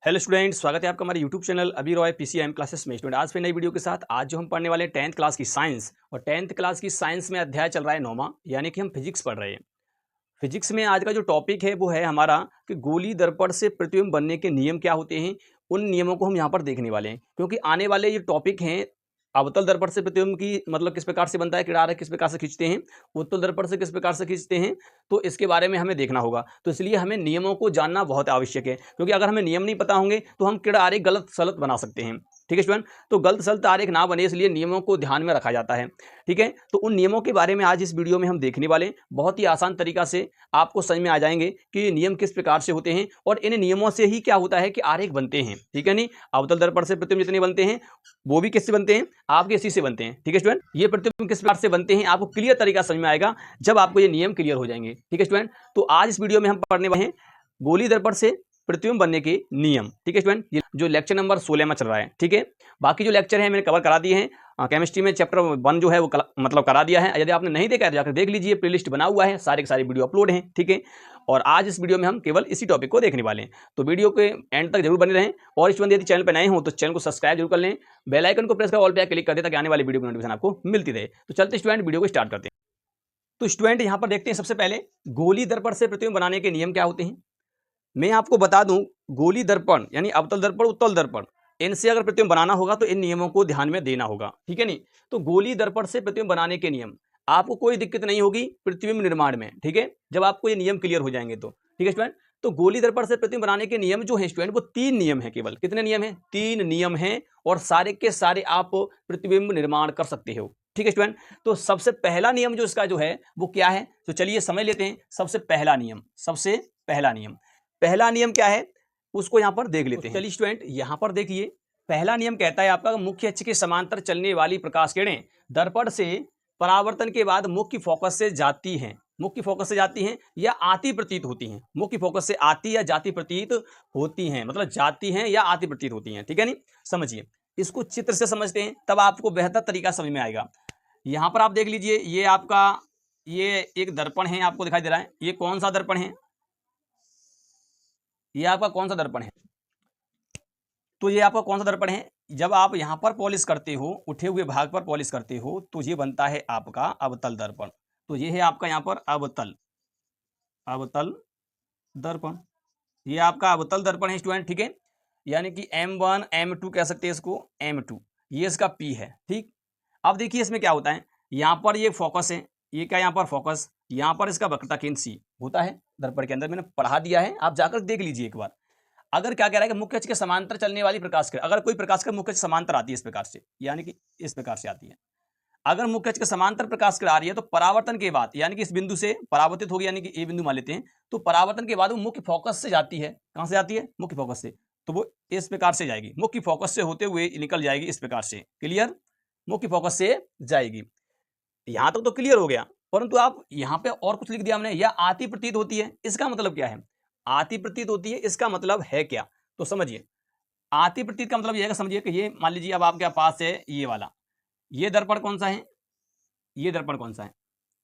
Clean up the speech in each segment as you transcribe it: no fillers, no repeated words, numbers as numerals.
Hello student, स्वागत है आपका हमारे यूट्यूब चैनल अभी रॉय पीसीएम क्लासेस में। स्टूडेंट आज फिर नई वीडियो के साथ आज जो हम पढ़ने वाले 10th क्लास की साइंस और 10th क्लास की साइंस में अध्याय चल रहा है 9वां, यानी कि हम फिजिक्स पढ़ रहे हैं। फिजिक्स में आज का जो टॉपिक है वो है हमारा कि गोली दर्पण से प्रतिबिंब बनने के नियम क्या होते हैं। उन नियमों को हम यहाँ पर देखने वाले हैं, क्योंकि आने वाले ये टॉपिक हैं अवतल दर्पण से प्रतिबिंब की मतलब किस प्रकार से बनता है, किनारा किस प्रकार से खींचते हैं, उत्तल दर्पण से किस प्रकार से खींचते हैं, तो इसके बारे में हमें देखना होगा। तो इसलिए हमें नियमों को जानना बहुत आवश्यक है, क्योंकि अगर हमें नियम नहीं पता होंगे तो हम किनारे आरेख गलत सलत बना सकते हैं। ठीक है स्टूडेंट, तो गलत सलत आरेख ना बने इसलिए नियमों को ध्यान में रखा जाता है। ठीक है, तो उन नियमों के बारे में आज इस वीडियो में हम देखने वाले हैं। बहुत ही आसान तरीका से आपको समझ में आ जाएंगे कि ये नियम किस प्रकार से होते हैं और इन नियमों से ही क्या होता है कि आरेख बनते हैं। ठीक है, नहीं अवतल दर्पण से प्रतिबिंब जितने बनते हैं वो भी किससे बनते हैं, आपके इसी से बनते हैं। ठीक है स्टूडेंट, ये प्रतिबिंब किस प्रकार से बनते हैं आपको क्लियर तरीका समझ में आएगा जब आपको ये नियम क्लियर हो जाएंगे। ठीक है स्टूडेंट, तो आज इस वीडियो में हम पढ़ने वाले हैं गोली दर्पण से प्रतिबिंब बनने के नियम। ठीक है स्टूडेंट, ये जो लेक्चर नंबर 16 में चल रहा है। ठीक है, बाकी जो लेक्चर है मैंने कवर करा दिए हैं। केमिस्ट्री में चैप्टर 1 जो है वो मतलब करा दिया है। यदि आपने नहीं देखा है तो जाकर देख लीजिए, प्लेलिस्ट बना हुआ है, सारे के सारे वीडियो अपलोड हैं। ठीक है, और आज इस वीडियो में हम केवल इसी टॉपिक को देखने वाले हैं, तो वीडियो के एंड तक जरूर बने रहें। और इस यदि चैनल पर नए हो तो चैनल को सब्सक्राइब जरूर कर लें, बेल आइकन को प्रेस कर ऑल पे क्लिक कर दें ताकि आने वाली वीडियो की नोटिफिकेशन आपको मिलती रहे। तो चलते स्टूडेंट वीडियो को स्टार्ट करते हैं। तो स्टूडेंट यहाँ पर देखते हैं सबसे पहले गोली दर्पण से प्रतिबिंब बनाने के नियम क्या होते हैं। मैं आपको बता दूं, गोली दर्पण यानी अवतल दर्पण उत्तल दर्पण, इनसे अगर प्रतिबिंब बनाना होगा तो इन नियमों को ध्यान में देना होगा। ठीक है, नहीं तो गोली दर्पण से प्रतिबिंब बनाने के नियम, आपको कोई दिक्कत नहीं होगी प्रतिबिंब निर्माण में। ठीक है, जब आपको ये नियम क्लियर हो जाएंगे तो। ठीक है स्टूडेंट, तो गोली दर्पण से प्रतिबिंब बनाने के नियम जो है स्टूडेंट वो 3 नियम है। केवल कितने नियम है? 3 नियम है, और सारे के सारे आप प्रतिबिंब निर्माण कर सकते हो। ठीक है स्टूडेंट, तो सबसे पहला नियम जो इसका जो है वो क्या है, तो चलिए समझ लेते हैं। सबसे पहला नियम पहला नियम क्या है उसको यहां पर देख लेते हैं। चलिए स्टूडेंट यहां पर देखिए, पहला नियम कहता है आपका मुख्य अक्ष के समांतर चलने वाली प्रकाश किरणें दर्पण से परावर्तन के बाद मुख्य फोकस से जाती हैं या आती प्रतीत होती हैं। मुख्य फोकस से आती या जाती प्रतीत होती हैं, मतलब जाती हैं या आती प्रतीत होती हैं। ठीक है, नहीं समझिए, इसको चित्र से समझते हैं तब आपको बेहतर तरीका समझ में आएगा। यहां पर आप देख लीजिए, ये आपका ये एक दर्पण है, आपको दिखाई दे रहा है। ये कौन सा दर्पण है? ये आपका कौन सा दर्पण है? तो ये आपका कौन सा दर्पण है? जब आप यहां पर पॉलिश करते हो, उठे हुए भाग पर पॉलिश करते हो, तो ये बनता है आपका अवतल दर्पण। तो ये है आपका यहां पर अवतल दर्पण। ये आपका अवतल दर्पण है स्टूडेंट। ठीक है, यानी कि M1 M2 कह सकते हैं इसको, M2 ये इसका P है। ठीक, अब देखिए इसमें क्या होता है, यहां पर ये फोकस है, ये क्या यहाँ पर फोकस, यहां पर इसका वक्रता केंद्र C होता है दर्पण के अंदर। मैंने पढ़ा दिया है, आप जाकर देख लीजिए एक बार। अगर क्या कह रहा है कि मुख्य अक्ष के समांतर चलने वाली प्रकाश किरण, अगर कोई प्रकाश किरण मुख्य अक्ष समांतर आती है इस प्रकार से, यानी कि इस प्रकार से आती है, अगर मुख्य अक्ष के समांतर प्रकाश किरण आ रही है तो परावर्तन के बाद, यानी कि इस बिंदु से परावर्तित होगी, यानी कि ए बिंदु मान लेते हैं, तो परावर्तन के बाद वो मुख्य फोकस से जाती है। कहां से जाती है? मुख्य फोकस से। तो वो इस प्रकार से जाएगी, मुख्य फोकस से होते हुए निकल जाएगी इस प्रकार से। क्लियर? मुख्य फोकस से जाएगी। यहां तक तो क्लियर हो गया, परंतु आप यहां पे और कुछ लिख दिया हमने, या आती प्रतीत होती है। इसका मतलब क्या है? आती प्रतीत होती है, इसका मतलब है क्या? तो समझिए, आती प्रतीत का मतलब यह है, समझिए कि ये मान लीजिए अब आपके पास है ये वाला, ये दर्पण कौन सा है, ये दर्पण कौन सा है,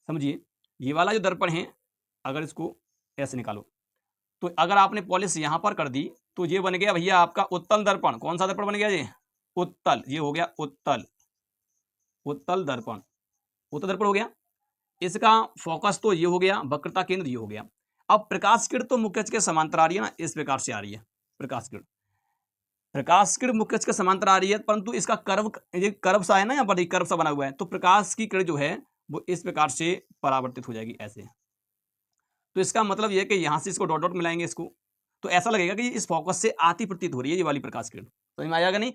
समझिए ये वाला जो दर्पण है, अगर इसको ऐसे निकालो तो अगर आपने पॉलिश यहां पर कर दी तो ये बन गया भैया आपका उत्तल दर्पण। कौन सा दर्पण बन गया? ये उत्तल, ये हो गया उत्तल दर्पण हो गया। इसका फोकस तो ये हो गया, वक्रता केंद्र ये हो गया। अब प्रकाश किरण तो मुख्य अक्ष के समांतर आ रही है ना, इस प्रकार से आ रही है। प्रकाश किरण मुख्य अक्ष के समांतर आ रही है, परंतु इसका कर्व, ये कर्व सा है ना, यहाँ पर ये कर्व सा बना हुआ है, तो प्रकाश की किरण जो है वो इस प्रकार से परावर्तित हो जाएगी ऐसे। तो इसका मतलब यह है कि यहां से इसको डॉट डॉट मिलाएंगे इसको, तो ऐसा लगेगा कि इस फोकस से आती प्रतीत हो रही है ये वाली प्रकाश किरण। समझ में आएगा नहीं?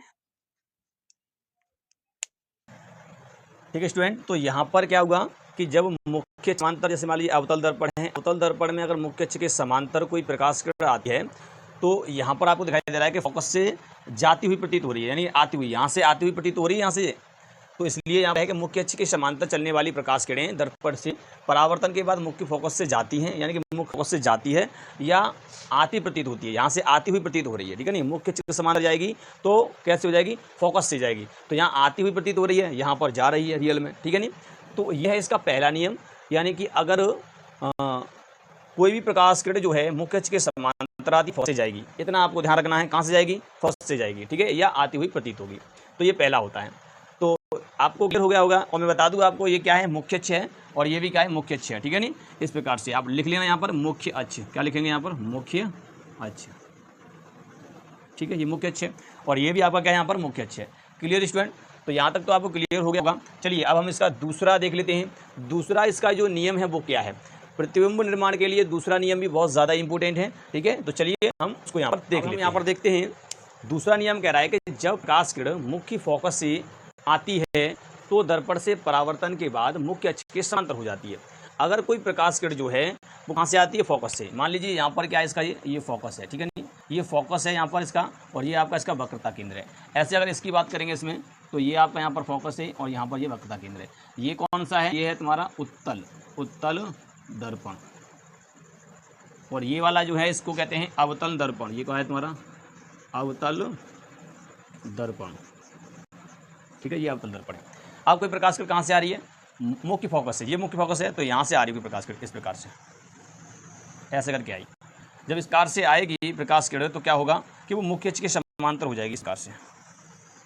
ठीक है स्टूडेंट, तो यहां पर क्या होगा कि जब मुख्य समांतर, जैसे मान लीजिए अवतल दर्पण है, अवतल दर्पण में अगर मुख्य अक्ष के समांतर कोई प्रकाश किरण आती है तो यहां पर आपको दिखाई दे रहा है कि फोकस से जाती हुई प्रतीत हो रही है, यानी आती हुई, यहां से आती हुई प्रतीत हो रही है यहां से। तो इसलिए यहाँ है कि मुख्य अक्ष के समांतर चलने वाली प्रकाश किरणें दर्पण से परावर्तन के बाद मुख्य फोकस से जाती हैं, यानी कि मुख्य फोकस से जाती है या आती प्रतीत होती है, यहाँ से आती हुई प्रतीत हो रही है। ठीक है, नहीं मुख्य अक्ष के समांतर जाएगी तो कैसे हो जाएगी? फोकस से जाएगी। तो यहाँ आती हुई प्रतीत हो रही है, यहाँ पर जा रही है रियल में। ठीक है, नहीं तो यह है इसका पहला नियम, यानी कि अगर कोई भी प्रकाश किरण जो है मुख्य अक्ष के समांतर उत्तर आती फर्स्ट से जाएगी, इतना आपको ध्यान रखना है। कहाँ से जाएगी? फर्स्ट से जाएगी, ठीक है, या आती हुई प्रतीत होगी। तो ये पहला होता है। तो आपको क्लियर हो गया होगा। और मैं बता दूं आपको ये क्या है, मुख्य अक्ष है, और ये भी क्या है, मुख्य अक्ष है, ठीक है। नहीं, इस प्रकार से आप लिख लेना यहाँ पर मुख्य अक्ष। क्या लिखेंगे यहाँ पर? मुख्य अक्ष, ठीक है, ये मुख्य अक्ष है, और ये भी आपका क्या है यहाँ पर? मुख्य अक्ष है। Clear student? तो यहाँ तक तो आपको क्लियर हो गया होगा। चलिए अब हम इसका दूसरा देख लेते हैं। दूसरा इसका जो नियम है वो क्या है? प्रतिबिंब निर्माण के लिए दूसरा नियम भी बहुत ज़्यादा इंपॉर्टेंट है, ठीक है। तो चलिए हम उसको यहाँ पर देख लेते हैं। यहाँ पर देखते हैं, दूसरा नियम कह रहा है कि जब प्रकाश किरण मुख्य फोकस से आती है तो दर्पण से परावर्तन के बाद मुख्य अक्ष के समांतर हो जाती है। अगर कोई प्रकाश किरण जो है वो कहाँ से आती है? फोकस से। मान लीजिए यहाँ पर क्या है इसका, ये फोकस है, ठीक है नहीं, ये फोकस है यहाँ पर इसका, और ये आपका इसका वक्रता केंद्र है। ऐसे अगर इसकी बात करेंगे इसमें, तो ये आपका यहाँ पर फोकस है और यहाँ पर ये वक्रता केंद्र है। ये कौन सा है? ये है तुम्हारा उत्तल दर्पण, और ये वाला जो है इसको कहते हैं अवतल दर्पण। ये क्या है तुम्हारा? अवतल दर्पण, ठीक है, ये अवतल दर्पण है। अब कोई प्रकाश किरण कहाँ से आ रही है? मुख्य फोकस से। ये मुख्य फोकस है, तो यहाँ से आ रही है कोई प्रकाश किरण, इस प्रकार से ऐसे करके आई। जब इस प्रकार से आएगी प्रकाश किरण तो क्या होगा कि वो मुख्य अक्ष के समांतर हो जाएगी, इस प्रकार से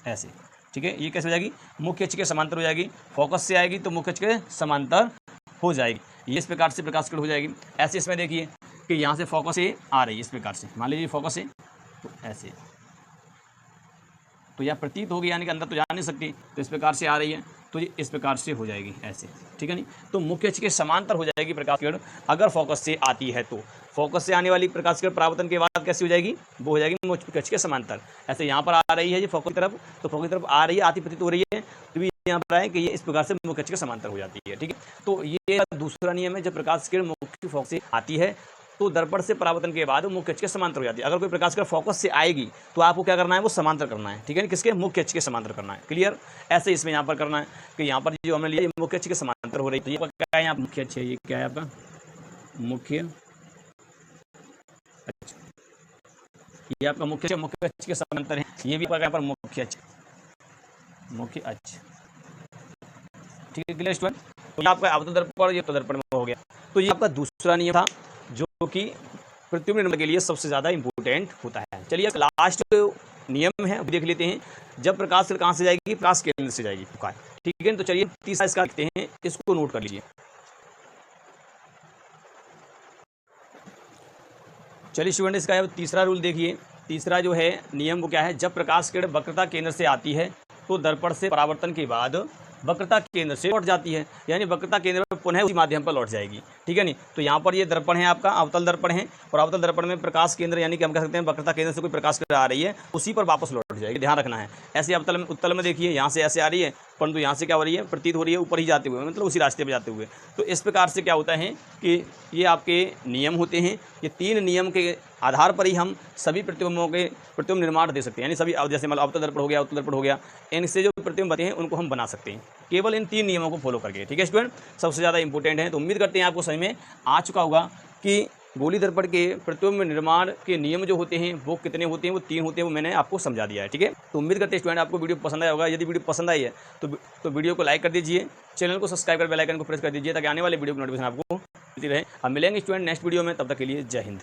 ऐसे, ठीक है। ये कैसे हो जाएगी? मुख्य अक्ष के समांतर हो जाएगी। फोकस से आएगी तो मुख्य अक्ष के समांतर हो जाएगी। ये इस प्रकार से प्रकाश किरण हो जाएगी। ऐसे इसमें देखिए कि यहाँ से फोकस से आ रही है, इस प्रकार से। मान लीजिए फोकस से, तो ऐसे, तो यह प्रतीत होगी, यानी कि अंदर तो जा नहीं सकती, तो इस प्रकार से आ रही है, तो ये इस प्रकार से हो जाएगी ऐसे, ठीक है नहीं। तो मुख्य अक्ष के समांतर हो जाएगी प्रकाश किरण अगर फोकस से आती है। तो फोकस से आने वाली प्रकाश किरण परावर्तन के बाद कैसी हो जाएगी? वो हो जाएगी मुख्य अक्ष के समांतर। ऐसे यहाँ पर आ रही है ये फोकस की तरफ, तो फोकस की तरफ आ रही है, आती प्रतीत हो रही है, तो भी यहाँ पर आए कि ये इस प्रकार से मुख्य अक्ष के समांतर हो जाती है, ठीक है। तो ये दूसरा नियम है, जब प्रकाश किरण मुख्य फोकस से आती है तो दर्पण से परावर्तन के बाद मुख्य अक्ष के समांतर हो जाती है। अगर कोई प्रकाश किरण फोकस से आएगी तो आपको क्या करना है? वो समांतर करना है, ठीक है, किसके? मुख्य अक्ष के समांतर करना है। क्लियर? ऐसे इसमें यहाँ पर करना है कि यहाँ पर जो हमने लिया, ये मुख्य अक्ष के समांतर हो रही है। तो ये क्या है? यहाँ मुख्य अक्ष है, ये क्या है आपका? मुख्य अक्ष, ये आपका मुख्य अक्ष के समांतर है। ये भी यहाँ पर मुख्य अक्ष, ठीक है। Clear student? तो आपका अवतल दर्पण, ये तो दर्पण में हो गया। तो ये आपका दूसरा नियम था जो कि प्रतिबिंब निर्माण के लिए सबसे ज़्यादा इंपॉर्टेंट होता है। चलिए लास्ट नियम है, देख लेते हैं। जब प्रकाश किरण कहाँ से जाएगी? प्रकाश केंद्र से जाएगी, ठीक है। तो चलिए तीसरा इसका लिखते हैं, इसको नोट कर लीजिए। चलिए स्टूडेंट, इसका तीसरा रूल देखिए। तीसरा जो है नियम वो क्या है? जब प्रकाश किरण वक्रता केंद्र से आती है तो दर्पण से परावर्तन के बाद वक्रता केंद्र से लौट जाती है, यानी वक्रता केंद्र पर पुनः उसी माध्यम पर लौट जाएगी, ठीक है नहीं। तो यहाँ पर ये दर्पण है आपका, अवतल दर्पण है, और अवतल दर्पण में प्रकाश केंद्र, यानी कि हम कह सकते हैं वक्रता केंद्र से कोई प्रकाश किरण आ रही है, उसी पर वापस लौट जाएगी, ध्यान रखना है। ऐसे उत्तल में देखिए, यहाँ से ऐसे आ रही है, परंतु यहाँ से क्या हो रही है? प्रतीत हो रही है ऊपर ही जाते हुए, मतलब उसी रास्ते पर जाते हुए। तो इस प्रकार से क्या होता है कि ये आपके नियम होते हैं। ये 3 नियम के आधार पर ही हम सभी प्रतिबिंबों के प्रतिबिंब निर्माण दे सकते हैं, यानी सभी, जैसे मतलब अवतल दर्पण हो गया, उत्तल दर्पण हो गया, इनसे जो प्रतिबिंब बनते हैं उनको हम बना सकते हैं केवल इन 3 नियमों को फॉलो करके, ठीक है स्टूडेंट। सबसे ज़्यादा इंपॉर्टेंट है। तो उम्मीद करते हैं आपको समझ में आ चुका होगा कि गोली दर्पण के प्रतिबिंब निर्माण के नियम जो होते हैं वो कितने होते हैं? वो 3 होते हैं, वो मैंने आपको समझा दिया है, ठीक है। तो उम्मीद करते हैं स्टूडेंट आपको वीडियो पसंद आया होगा। यदि वीडियो पसंद आई है तो वीडियो को लाइक कर दीजिए, चैनल को सब्सक्राइब कर बेल आइकन को प्रेस कर दीजिए, ताकि आने वाले वीडियो की नोटिफिकेशन आपको मिलती रहे। हम मिलेंगे स्टूडेंट नेक्स्ट वीडियो में, तब तक के लिए जय हिंद।